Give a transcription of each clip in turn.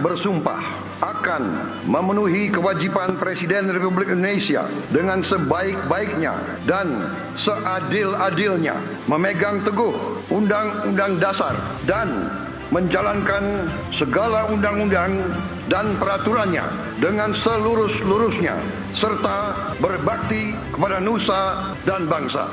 bersumpah akan memenuhi kewajiban Presiden Republik Indonesia dengan sebaik-baiknya dan seadil-adilnya, memegang teguh Undang-Undang Dasar dan menjalankan segala undang-undang dan peraturannya dengan selurus-lurusnya, serta berbakti kepada nusa dan bangsa.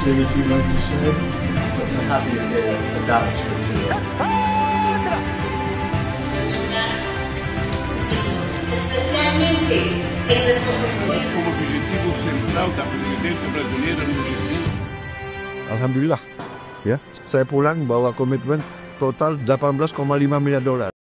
If you'd like to say, I'm happy to hear the damage criticism. Especialmente en nuestros estudios. Como objetivo central da presidente brasileira no G20. Alhamdulillah, ya, saya pulang bawa komitmen total $18,5 miliar.